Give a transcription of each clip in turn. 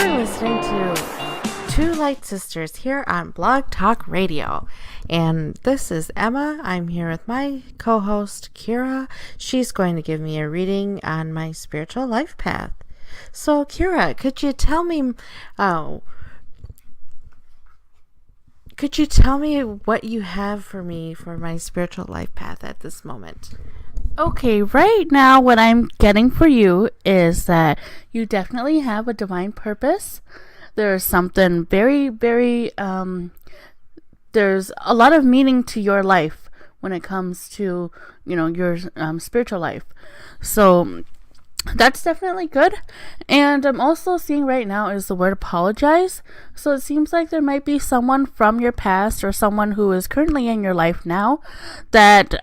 You're listening to Two Light Sisters here on Blog Talk Radio. And this is Emma. I'm here with my co-host, Kira. She's going to give me a reading on my spiritual life path. So, Kira, could you tell me what you have for me for my spiritual life path at this moment? Okay, right now what I'm getting for you is that you definitely have a divine purpose. There's something very, very, there's a lot of meaning to your life when it comes to, your spiritual life. So that's definitely good. And I'm also seeing right now is the word apologize. So it seems like there might be someone from your past or someone who is currently in your life now that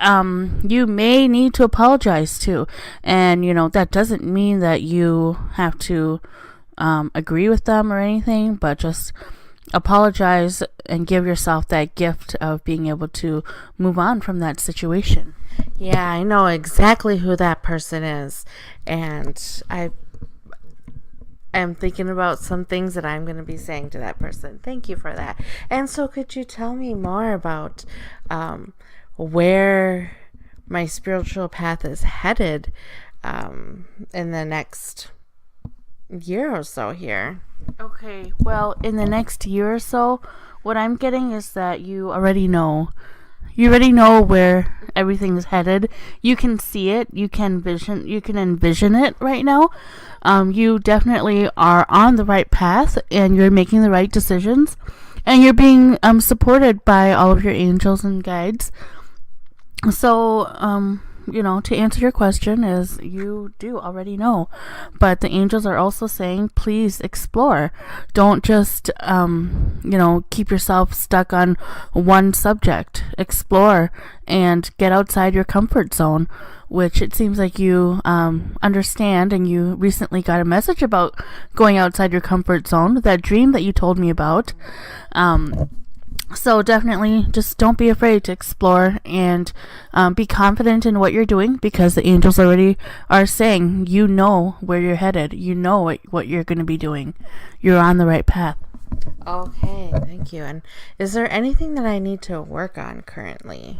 you may need to apologize to. And, that doesn't mean that you have to agree with them or anything, but just apologize and give yourself that gift of being able to move on from that situation. Yeah, I know exactly who that person is, and I am thinking about some things that I'm going to be saying to that person. Thank you for that. And so could you tell me more about where my spiritual path is headed in the next year or so here? Okay, well, in the next year or so, what I'm getting is that you already know. You already know where everything is headed. You can see it. You can envision it right now. You definitely are on the right path, and you're making the right decisions, and you're being supported by all of your angels and guides. So, to answer your question is you do already know, but the angels are also saying, please explore. Don't just, keep yourself stuck on one subject. Explore and get outside your comfort zone, which it seems like you understand, and you recently got a message about going outside your comfort zone, that dream that you told me about. So definitely just don't be afraid to explore and be confident in what you're doing, because the angels already are saying you know where you're headed. You know what you're going to be doing. You're on the right path. Okay, thank you. And is there anything that I need to work on currently?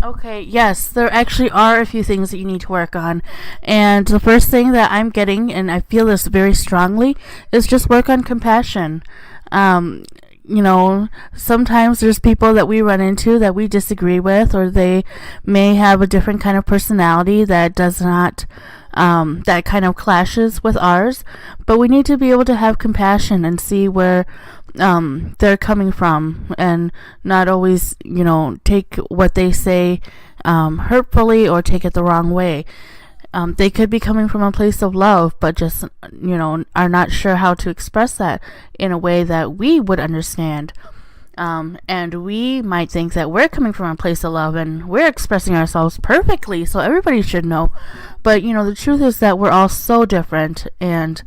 Okay, yes, there actually are a few things that you need to work on. And the first thing that I'm getting, and I feel this very strongly, is just work on compassion. Sometimes there's people that we run into that we disagree with, or they may have a different kind of personality that does not, that kind of clashes with ours. But we need to be able to have compassion and see where they're coming from, and not always, take what they say hurtfully or take it the wrong way. They could be coming from a place of love, but just, are not sure how to express that in a way that we would understand. And we might think that we're coming from a place of love and we're expressing ourselves perfectly, so everybody should know. But, the truth is that we're all so different, and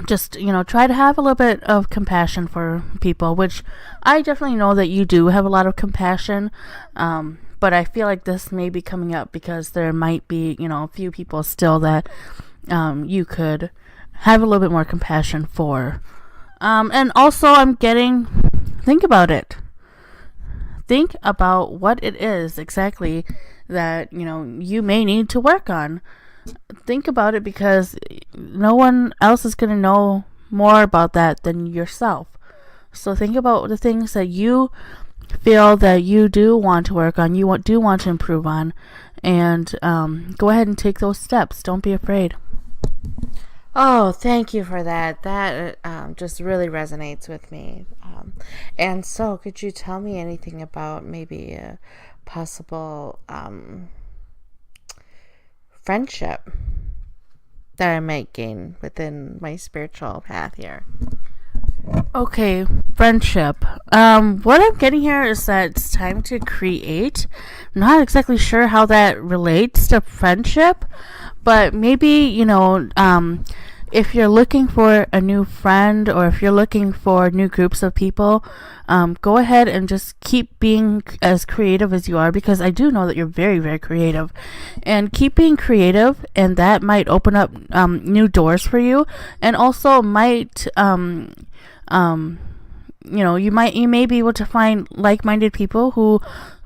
just, try to have a little bit of compassion for people, which I definitely know that you do have a lot of compassion. But I feel like this may be coming up because there might be, a few people still that you could have a little bit more compassion for. And also I'm getting, think about it. Think about what it is exactly that, you may need to work on. Think about it, because no one else is going to know more about that than yourself. So think about the things that you feel that you do want to work on, do want to improve on, and go ahead and take those steps. Don't be afraid. Oh, thank you for that. That just really resonates with me. And so could you tell me anything about maybe a possible friendship that I might gain within my spiritual path here? Okay, friendship. What I'm getting here is that it's time to create. I'm not exactly sure how that relates to friendship, but maybe, if you're looking for a new friend or if you're looking for new groups of people, go ahead and just keep being as creative as you are, because I do know that you're very, very creative. And keep being creative, and that might open up new doors for you, and also might you may be able to find like-minded people who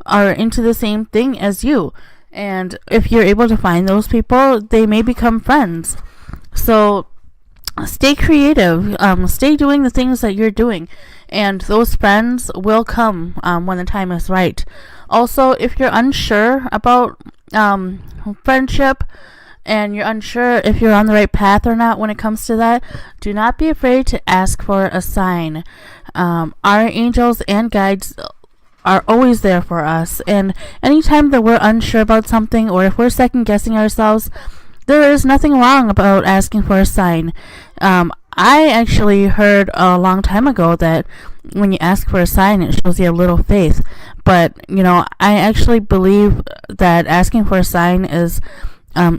are into the same thing as you. And if you're able to find those people, they may become friends. So stay creative, stay doing the things that you're doing, and those friends will come when the time is right. Also, if you're unsure about friendship, and you're unsure if you're on the right path or not when it comes to that, do not be afraid to ask for a sign. Our angels and guides are always there for us, and anytime that we're unsure about something, or if we're second guessing ourselves, there is nothing wrong about asking for a sign. I actually heard a long time ago that when you ask for a sign, it shows you a little faith. But I actually believe that asking for a sign is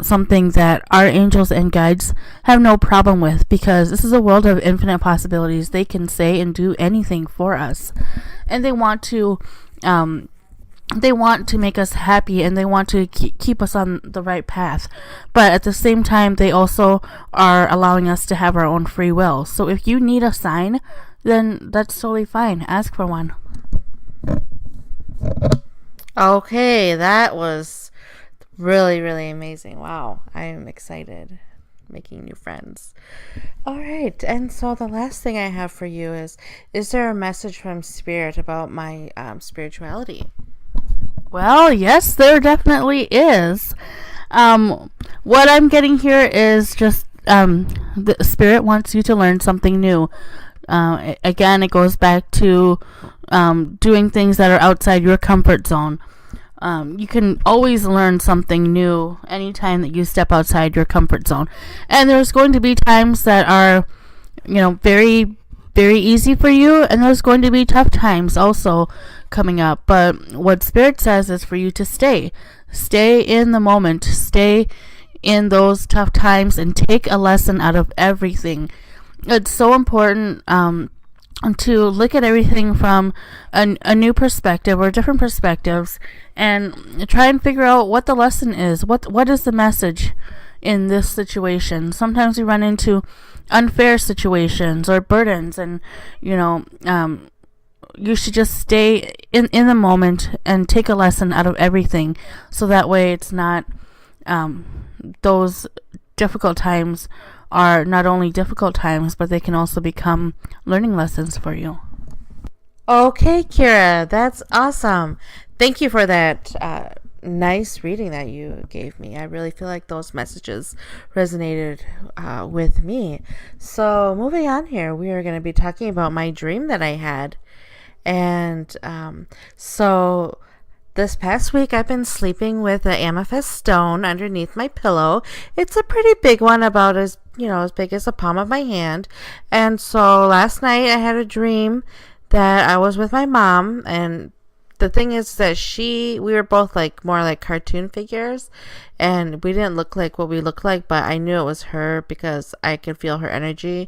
something that our angels and guides have no problem with, because this is a world of infinite possibilities. They can say and do anything for us, and they want to make us happy, and they want to keep us on the right path. But at the same time, they also are allowing us to have our own free will. So if you need a sign, then that's totally fine. Ask for one. Okay, that was really, really amazing. Wow, I am excited making new friends. All right, and so the last thing I have for you is there a message from Spirit about my spirituality? Well, yes, there definitely is. What I'm getting here is just the Spirit wants you to learn something new. Again, it goes back to doing things that are outside your comfort zone. You can always learn something new anytime that you step outside your comfort zone. And there's going to be times that are, very, very easy for you, and there's going to be tough times also coming up. But what Spirit says is for you to stay in the moment, stay in those tough times, and take a lesson out of everything. It's so important to look at everything from a new perspective, or different perspectives, and try and figure out what the lesson is. What is the message in this situation? Sometimes we run into unfair situations or burdens, and you should just stay in the moment and take a lesson out of everything, so that way it's not those difficult times are not only difficult times, but they can also become learning lessons for you. Okay, Kira, that's awesome. Thank you for that nice reading that you gave me. I really feel like those messages resonated with me. So moving on here, we are going to be talking about my dream that I had. And so this past week, I've been sleeping with an amethyst stone underneath my pillow. It's a pretty big one, about as big as the palm of my hand. And so last night, I had a dream that I was with my mom, and the thing is that we were both more like cartoon figures, and we didn't look like what we looked like, but I knew it was her because I could feel her energy,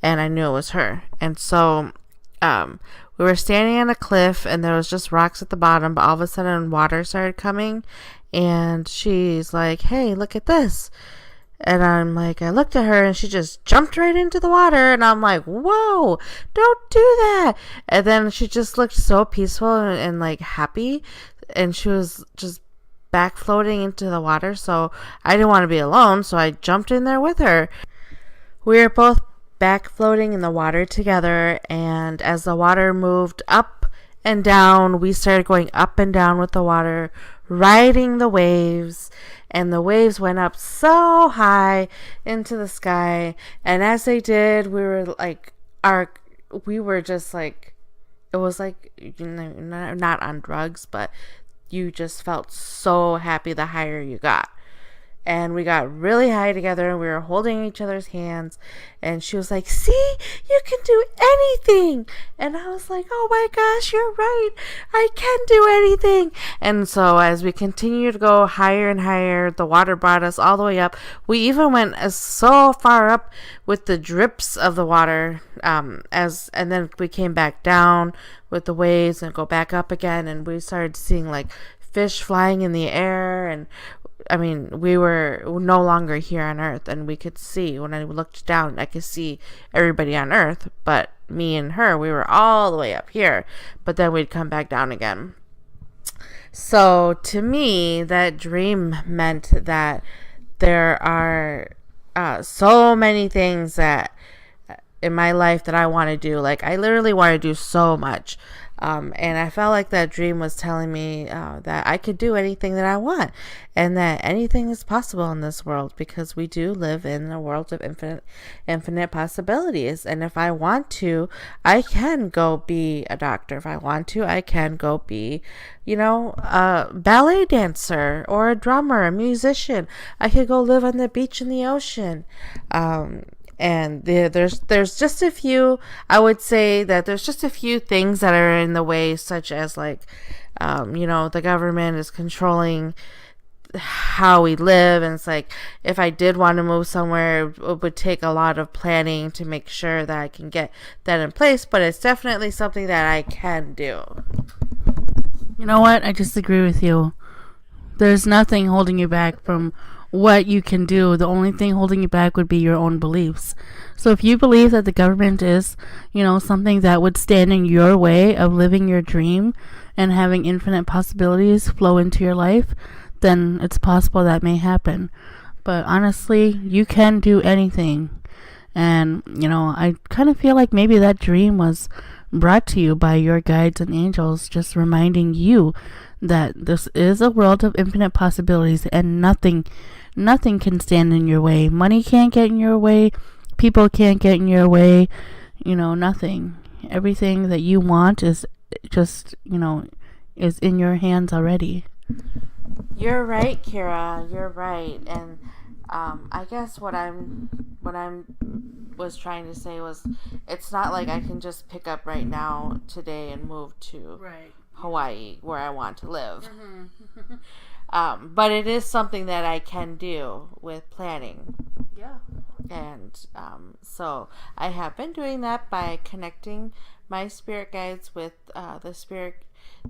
and I knew it was her. And so we were standing on a cliff, and there was just rocks at the bottom, but all of a sudden water started coming, and she's like, "Hey, look at this." And I'm like, I looked at her, and she just jumped right into the water, and I'm like, "Whoa, don't do that." And then she just looked so peaceful and happy, and she was just back floating into the water. So I didn't want to be alone, so I jumped in there with her. We were both back floating in the water together, and as the water moved up and down, we started going up and down with the water, riding the waves, and the waves went up so high into the sky. And as they did, we were just like, it was like, not on drugs, but you just felt so happy the higher you got. and we got really high together, and we were holding each other's hands, and she was like, see, you can do anything. And I was like, oh my gosh, you're right, I can do anything. And so as we continued to go higher and higher, the water brought us all the way up. We even went so far up with the drips of the water, and then we came back down with the waves and go back up again, and we started seeing like fish flying in the air. And I mean, we were no longer here on Earth, and we could see, when I looked down, I could see everybody on Earth, but me and her, we were all the way up here, but then we'd come back down again. So to me, that dream meant that there are so many things that in my life that I want to do. Like, I literally want to do so much. And I felt like that dream was telling me that I could do anything that I want, and that anything is possible in this world, because we do live in a world of infinite possibilities. And if I want to, I can go be a doctor. If I want to, I can go be, a ballet dancer or a drummer, a musician. I could go live on the beach in the ocean. And there's just a few, I would say that there's just a few things that are in the way, such as like, the government is controlling how we live. And it's like, if I did want to move somewhere, it would take a lot of planning to make sure that I can get that in place. But it's definitely something that I can do. You know what? I disagree with you. There's nothing holding you back from what you can do. The only thing holding you back would be your own beliefs. So if you believe that the government is, something that would stand in your way of living your dream and having infinite possibilities flow into your life, then it's possible that may happen. But honestly, you can do anything. And, I kind of feel like maybe that dream was brought to you by your guides and angels, just reminding you that this is a world of infinite possibilities, and nothing can stand in your way. Money can't get in your way. People can't get in your way. Nothing. Everything that you want is just, is in your hands already. You're right, Kira. You're right. And I guess what I'm was trying to say was, it's not like I can just pick up right now today and move to Hawaii, where I want to live. But it is something that I can do with planning. Yeah. And so I have been doing that by connecting my spirit guides with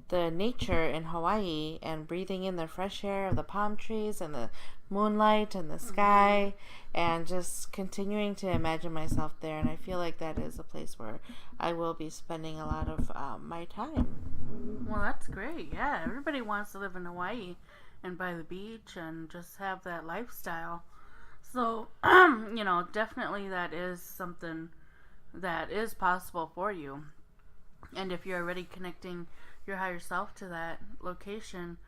the nature in Hawaii, and breathing in the fresh air of the palm trees and the moonlight and the sky, and just continuing to imagine myself there. And I feel like that is a place where I will be spending a lot of my time. Well, that's great. Yeah, everybody wants to live in Hawaii and by the beach and just have that lifestyle. So, definitely that is something that is possible for you. And if you're already connecting your higher self to that location,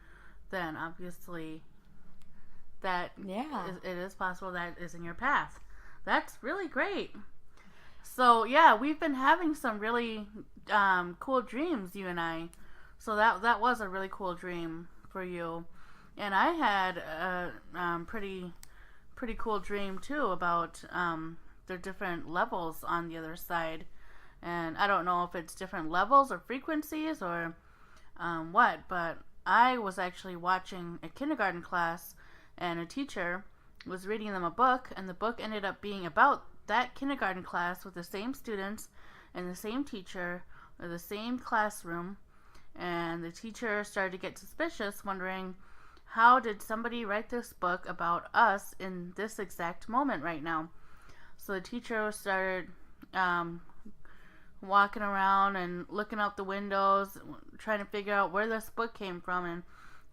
then obviously that it is possible that is in your path. That's really great. So yeah, we've been having some really cool dreams, you and I. So that was a really cool dream for you. And I had a pretty cool dream too about the different levels on the other side. And I don't know if it's different levels or frequencies or what, but I was actually watching a kindergarten class, and a teacher was reading them a book, and the book ended up being about that kindergarten class with the same students and the same teacher or the same classroom. And the teacher started to get suspicious, wondering, how did somebody write this book about us in this exact moment right now? So the teacher started walking around and looking out the windows, trying to figure out where this book came from and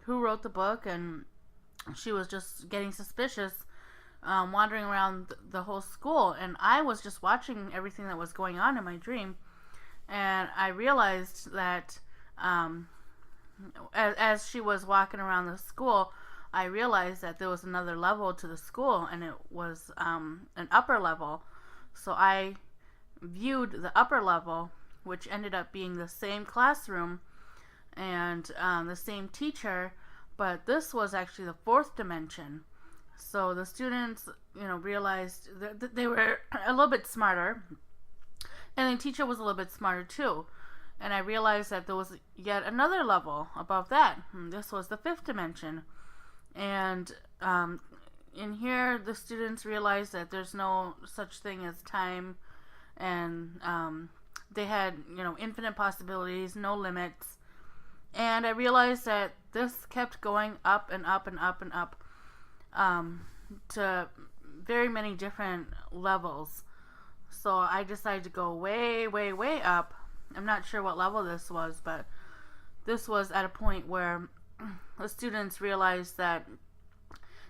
who wrote the book. And she was just getting suspicious, wandering around the whole school. And I was just watching everything that was going on in my dream. And I realized that as she was walking around the school, I realized that there was another level to the school, and it was an upper level. So I viewed the upper level, which ended up being the same classroom and the same teacher, but this was actually the fourth dimension. So the students, realized that they were a little bit smarter, and the teacher was a little bit smarter too. And I realized that there was yet another level above that. This was the fifth dimension. And in here, the students realized that there's no such thing as time, and they had, infinite possibilities, no limits. And I realized that this kept going up and up and up and up to very many different levels. So I decided to go way, way, way up. I'm not sure what level this was, but this was at a point where the students realized that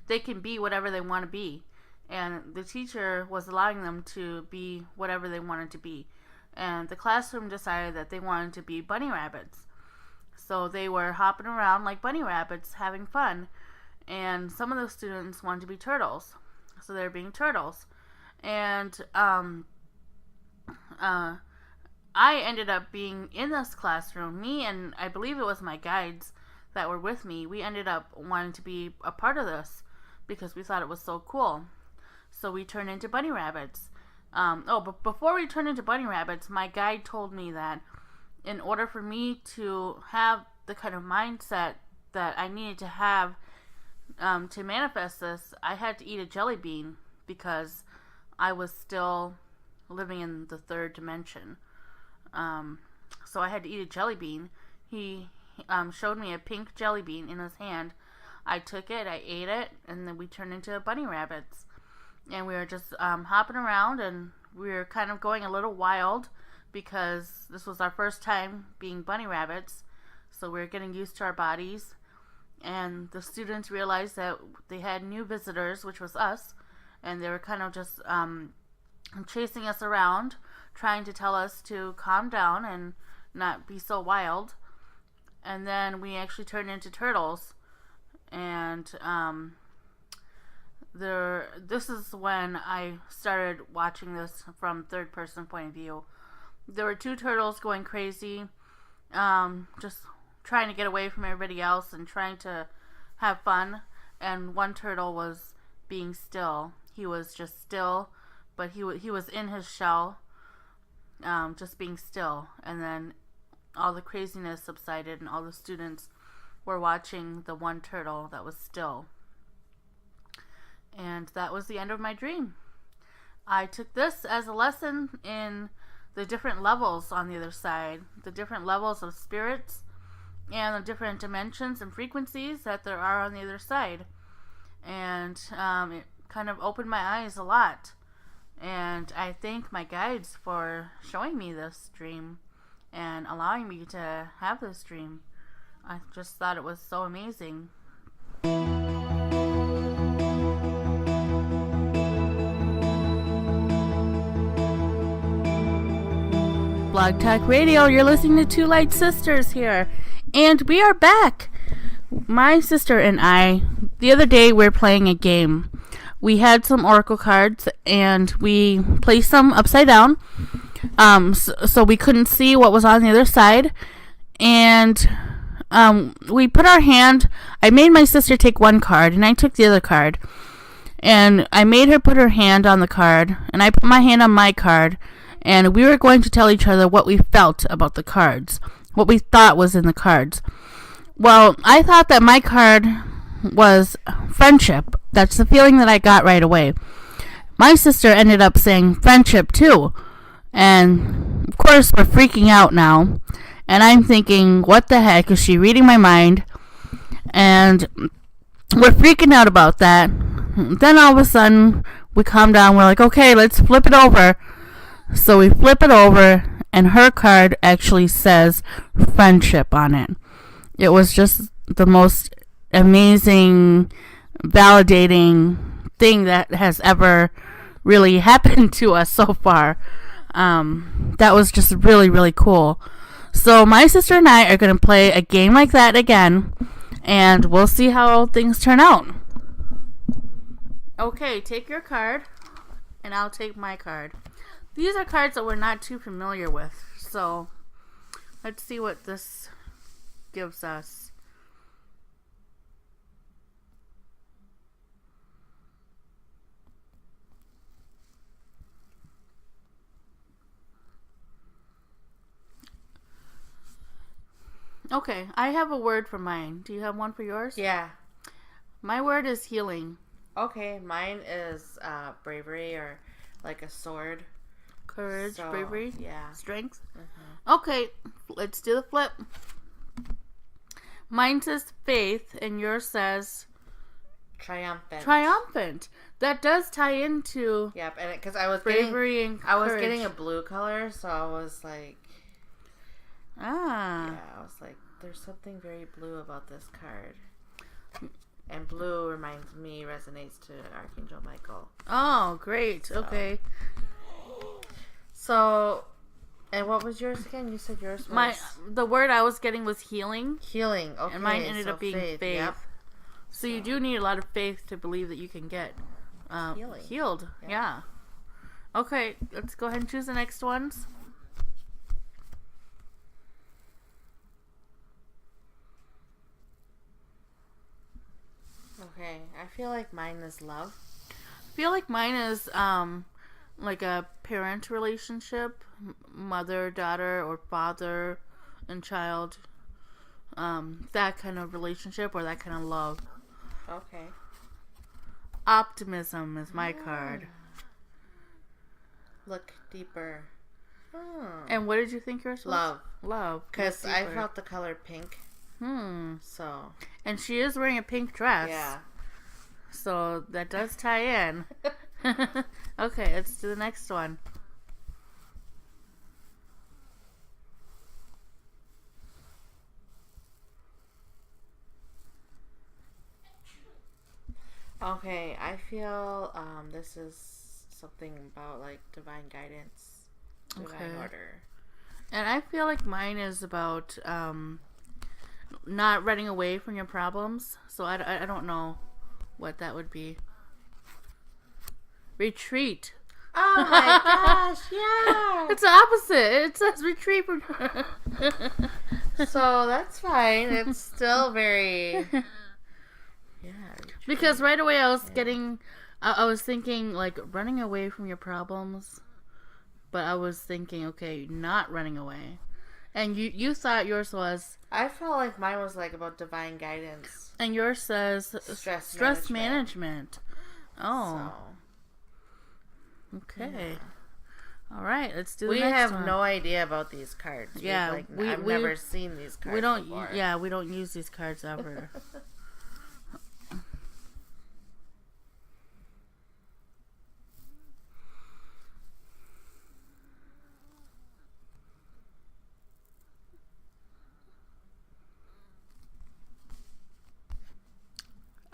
they can be whatever they want to be. And the teacher was allowing them to be whatever they wanted to be. And the classroom decided that they wanted to be bunny rabbits. So they were hopping around like bunny rabbits, having fun. And some of the students wanted to be turtles. So they were being turtles. And I ended up being in this classroom. Me and I believe it was my guides that were with me. We ended up wanting to be a part of this because we thought it was so cool. So we turned into bunny rabbits. But before we turned into bunny rabbits, my guide told me that in order for me to have the kind of mindset that I needed to have to manifest this, I had to eat a jelly bean because I was still living in the third dimension. So I had to eat a jelly bean. He showed me a pink jelly bean in his hand. I took it, I ate it, and then we turned into bunny rabbits. And we were just hopping around, and we were kind of going a little wild because this was our first time being bunny rabbits. So we were getting used to our bodies. And the students realized that they had new visitors, which was us. And they were kind of just chasing us around, trying to tell us to calm down and not be so wild. And then we actually turned into turtles. And this is when I started watching this from third person point of view. There were two turtles going crazy, just trying to get away from everybody else and trying to have fun. And one turtle was being still. He was just still, but he was in his shell, just being still. And then all the craziness subsided, and all the students were watching the one turtle that was still. And that was the end of my dream. I took this as a lesson in the different levels on the other side, the different levels of spirits, and the different dimensions and frequencies that there are on the other side. And it kind of opened my eyes a lot. And I thank my guides for showing me this dream and allowing me to have this dream. I just thought it was so amazing. Blog Talk Radio, you're listening to Two Light Sisters here. And we are back. My sister and I, the other day, we were playing a game. We had some oracle cards, and we placed them upside down, so we couldn't see what was on the other side. And we put our hand. I made my sister take one card, and I took the other card. And I made her put her hand on the card, and I put my hand on my card. And we were going to tell each other what we felt about the cards, what we thought was in the cards. Well, I thought that my card was friendship. That's the feeling that I got right away. My sister ended up saying friendship too. And of course we're freaking out now. And I'm thinking, what the heck, is she reading my mind? And we're freaking out about that. Then all of a sudden we calm down. We're like, okay, let's flip it over. So we flip it over, and her card actually says friendship on it. It was just the most amazing, validating thing that has ever really happened to us so far. That was just really, really cool. So my sister and I are going to play a game like that again, and we'll see how things turn out. Okay, take your card, and I'll take my card. These are cards that we're not too familiar with, so let's see what this gives us. Okay, I have a word for mine. Do you have one for yours? Yeah. My word is healing. Okay, mine is bravery, or like a sword. Courage, So, bravery, yeah. strength. Mm-hmm. Okay, let's do the flip. Mine says faith, and yours says Triumphant. triumphant. That does tie into Yep, and because I was bravery and courage. I was getting a blue color, so I was like, ah, yeah, I was like, there's something very blue about this card. And blue resonates to Archangel Michael. oh, great. So. Okay. So, and what was yours again? You said yours was the word I was getting was healing, healing. Okay, and mine ended up being faith. Yep. So you do need a lot of faith to believe that you can get healed. Yeah. Okay, let's go ahead and choose the next ones. Okay, I feel like mine is love. I feel like mine is like a parent relationship, mother, daughter, or father and child. That kind of relationship or that kind of love. Okay. Optimism is my card. Look deeper. And what did you think yours was? Love. Love. Because I felt the color pink. So. And she is wearing a pink dress. Yeah. So that does tie in. Okay, let's do the next one. Okay, I feel this is something about like divine guidance, divine order. And I feel like mine is about not running away from your problems. So I don't know what that would be. Retreat. Oh my gosh, yeah. It's the opposite. It says retreat from So that's fine. It's still very... Yeah. Because right away I was getting... I was thinking, like, running away from your problems. But I was thinking, okay, not running away. And you thought yours was... I felt like mine was, like, about divine guidance. And yours says... Stress management. Oh. So, okay. Yeah. All right, let's do the we next have one. no idea about these cards. Yeah, I've never seen these cards before. Yeah, we don't use these cards ever.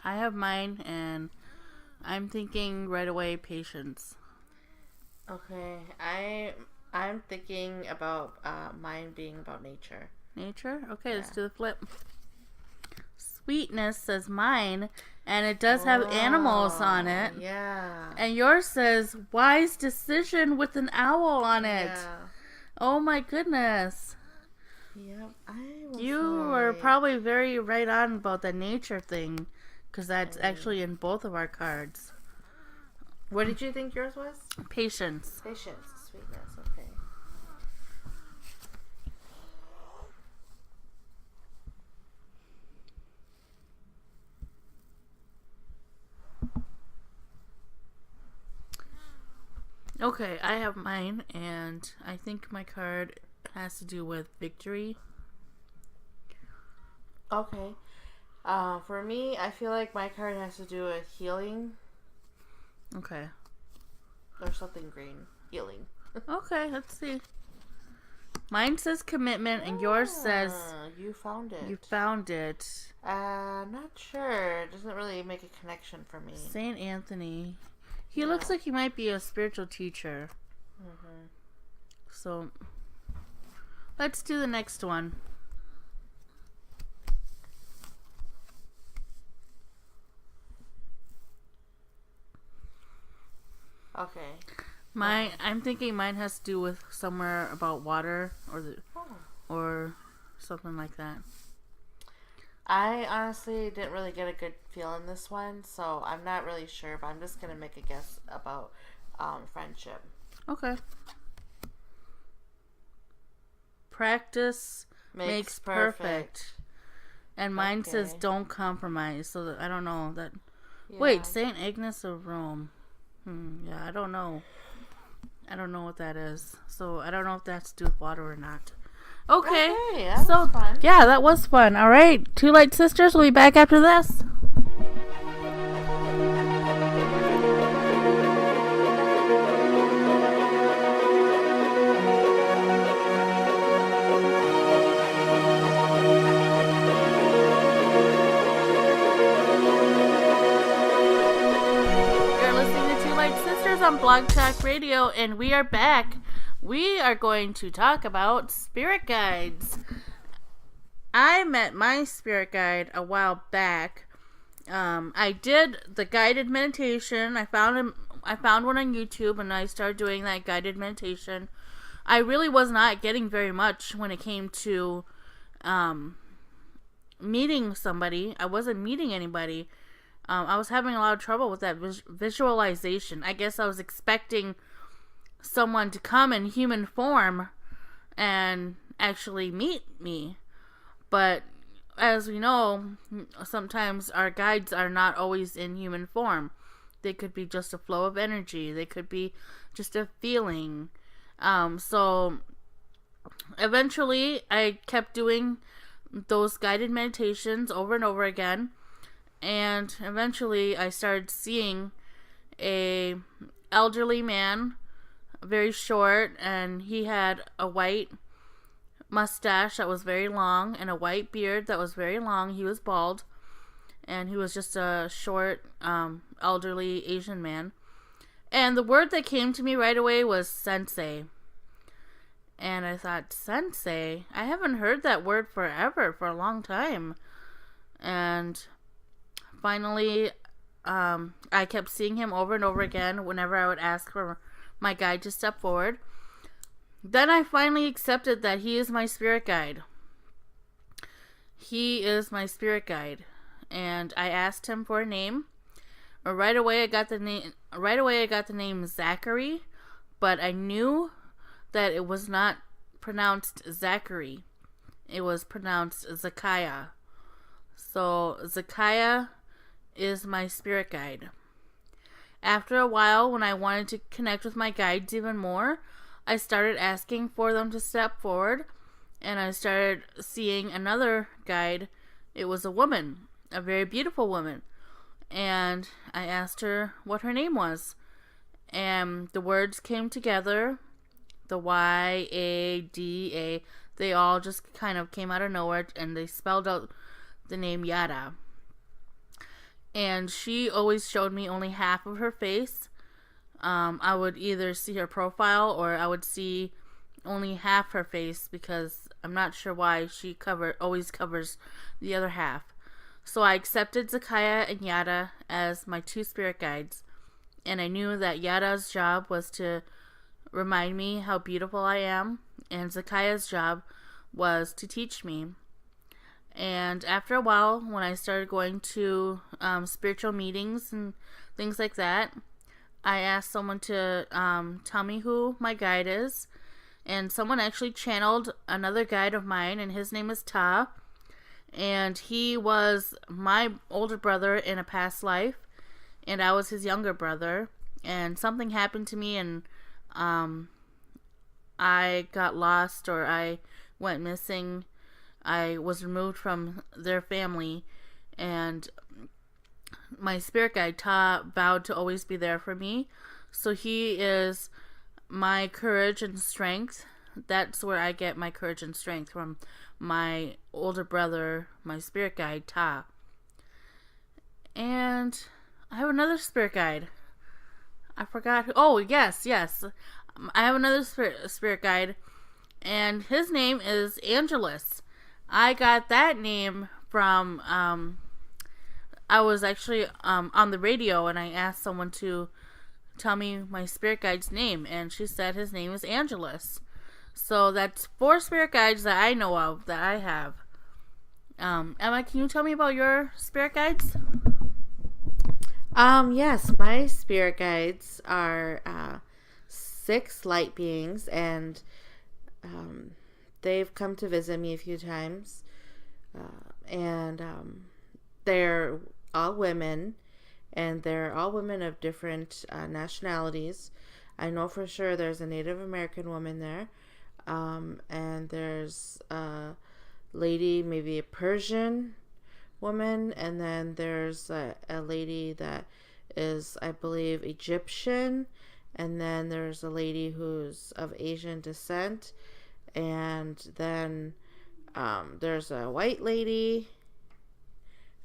I have mine, and I'm thinking right away patience. Okay, I'm thinking about mine being about nature. Nature? Okay, let's do the flip. Sweetness says mine, and it does have animals on it. Yeah. And yours says wise decision with an owl on it. Yeah. Oh my goodness. Yep. You were probably very right on about the nature thing, because that's actually in both of our cards. What did you think yours was? Patience. Patience, sweetness, okay. Okay, I have mine, and I think my card has to do with victory. Okay. For me, I feel like my card has to do with healing. Okay. Or something green. Healing. Okay, let's see. Mine says commitment, and yours says... You found it. You found it. Not sure. It doesn't really make a connection for me. Saint Anthony. He looks like he might be a spiritual teacher. Mm-hmm. So, let's do the next one. Okay. I'm thinking mine has to do with somewhere about water or something like that. I honestly didn't really get a good feel in this one, so I'm not really sure, but I'm just going to make a guess about friendship. Okay. Practice makes perfect. And mine Okay. says don't compromise. So that, I don't know that. Yeah. Wait, Saint Agnes of Rome. Yeah, I don't know. I don't know what that is. So I don't know if that's to do with water or not. Okay. that So was fun. yeah, that was fun. All right, Two Light Sisters. We'll be back after this. You're listening to Two Light Sisters on Blog Talk Radio, and we are back. We are going to talk about spirit guides. I met my spirit guide a while back. I did the guided meditation. I found one on YouTube, and I started doing that guided meditation. I really was not getting very much when it came to meeting somebody. I wasn't meeting anybody. I was having a lot of trouble with that visualization. I guess I was expecting someone to come in human form and actually meet me. But as we know, sometimes our guides are not always in human form. They could be just a flow of energy. They could be just a feeling. So eventually I kept doing those guided meditations over and over again. And eventually I started seeing a elderly man, very short, and he had a white mustache that was very long and a white beard that was very long. He was bald, and he was just a short, elderly Asian man. And the word that came to me right away was sensei. And I thought, sensei? I haven't heard that word for a long time. And finally, I kept seeing him over and over again whenever I would ask for my guide to step forward. Then I finally accepted that he is my spirit guide. He is my spirit guide. And I asked him for a name. Right away I got the name Zachary, but I knew that it was not pronounced Zachary. It was pronounced Zakiah. So Zakiah is my spirit guide. After a while, when I wanted to connect with my guides even more, I started asking for them to step forward, and I started seeing another guide. It was a woman, a very beautiful woman, and I asked her what her name was, and the words came together, the Y-A-D-A, they all just kind of came out of nowhere, and they spelled out the name Yada. And she always showed me only half of her face. I would either see her profile or I would see only half her face because I'm not sure why she always covers the other half. So I accepted Zakiah and Yada as my two spirit guides. And I knew that Yada's job was to remind me how beautiful I am, and Zakiah's job was to teach me. And after a while, when I started going to spiritual meetings and things like that, I asked someone to tell me who my guide is. And someone actually channeled another guide of mine, and his name is Ta. And he was my older brother in a past life, and I was his younger brother. And something happened to me, and I got lost, or I went missing. I was removed from their family, and my spirit guide Ta vowed to always be there for me. So he is my courage and strength. That's where I get my courage and strength, from my older brother, my spirit guide Ta. And I have another spirit guide. I forgot who. Oh, yes. I have another spirit guide, and his name is Angelus. I got that name from, I was actually on the radio, and I asked someone to tell me my spirit guide's name, and she said his name is Angelus. So that's 4 spirit guides that I know of, that I have. Emma, can you tell me about your spirit guides? Yes, my spirit guides are 6 light beings, and they've come to visit me a few times, and they're all women, and they're all women of different nationalities. I know for sure there's a Native American woman there, and there's a lady, maybe a Persian woman, and then there's a lady that is, I believe, Egyptian, and then there's a lady who's of Asian descent, and then there's a white lady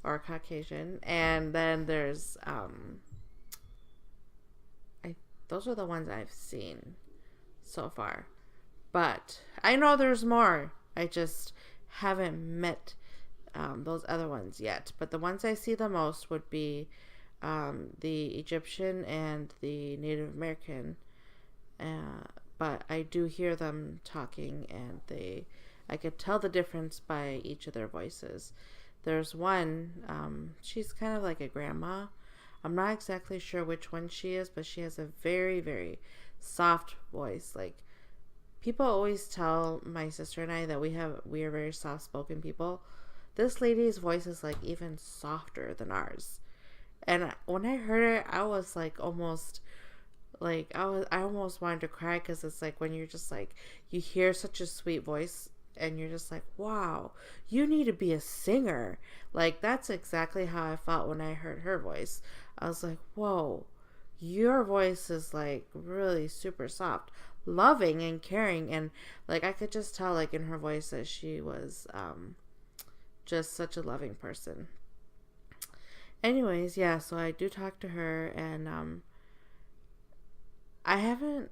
or Caucasian, and then there's those are the ones I've seen so far, but I know there's more. I just haven't met those other ones yet, but the ones I see the most would be the Egyptian and the Native American, but I do hear them talking, and I could tell the difference by each of their voices. There's one, she's kind of like a grandma. I'm not exactly sure which one she is, but she has a very, very soft voice. Like, people always tell my sister and I that we are very soft-spoken people. This lady's voice is like even softer than ours. And when I heard it, I was like almost like I almost wanted to cry, because it's like when you're just like, you hear such a sweet voice and you're just like, wow, you need to be a singer. Like, that's exactly how I felt when I heard her voice. I was like, whoa, your voice is like really super soft, loving and caring, and like I could just tell like in her voice that she was just such a loving person. Anyways, yeah, so I do talk to her, and I haven't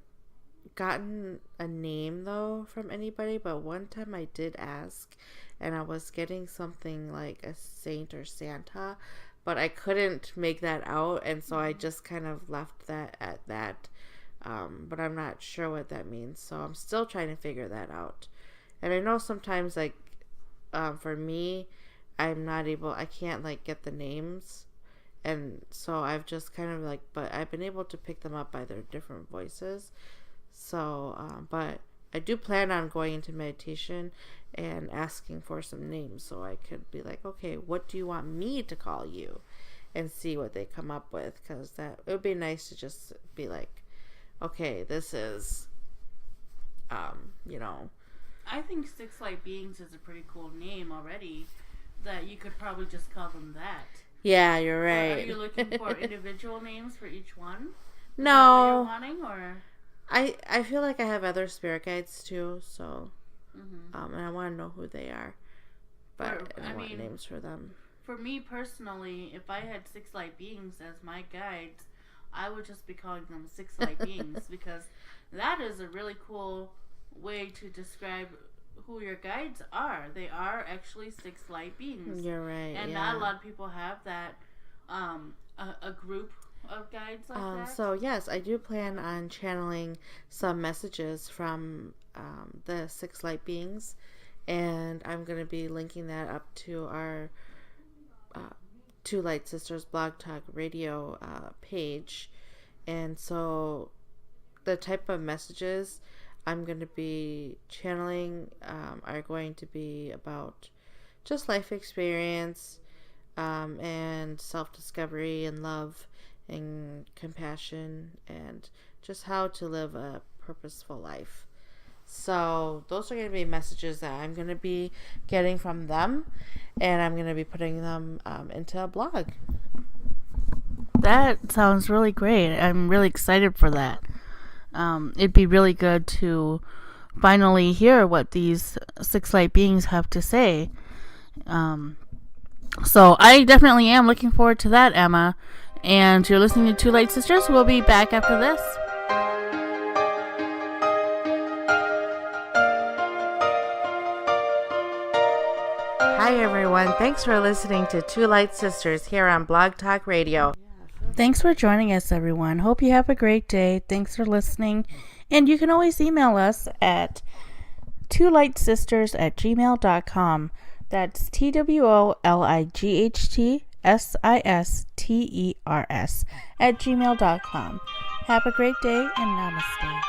gotten a name though from anybody, but one time I did ask, and I was getting something like a saint or Santa, but I couldn't make that out, and so I just kind of left that at that. But I'm not sure what that means, so I'm still trying to figure that out. And I know sometimes, like, for me, I can't like get the names, and so I've just kind of like, but I've been able to pick them up by their different voices. So, but I do plan on going into meditation and asking for some names, so I could be like, okay, what do you want me to call you, and see what they come up with, because that it would be nice to just be like, okay, this is, you know. I think Six Light Beings is a pretty cool name already, that you could probably just call them that. Yeah, you're right. Or are you looking for individual names for each one? No. Is that what you're wanting, or? I feel like I have other spirit guides too, so and I want to know who they are, but I want names for them. For me personally, if I had Six Light Beings as my guides, I would just be calling them Six Light Beings, because that is a really cool way to describe who your guides are. They are actually Six Light Beings. You're right. And not a lot of people have that, a group of guides like that. So yes, I do plan on channeling some messages from the Six Light Beings, and I'm going to be linking that up to our Two Light Sisters Blog Talk Radio page. And so the type of messages I'm going to be channeling are going to be about just life experience, and self-discovery and love and compassion, and just how to live a purposeful life. So those are going to be messages that I'm going to be getting from them, and I'm going to be putting them into a blog. That sounds really great. I'm really excited for that. It'd be really good to finally hear what these Six Light Beings have to say. So I definitely am looking forward to that, Emma. And you're listening to Two Light Sisters. We'll be back after this. Hi everyone, thanks for listening to Two Light Sisters here on Blog Talk Radio. Thanks for joining us, everyone. Hope you have a great day. Thanks for listening. And you can always email us at twolightsisters@gmail.com. That's TWOLIGHTSISTERS@gmail.com. Have a great day and namaste.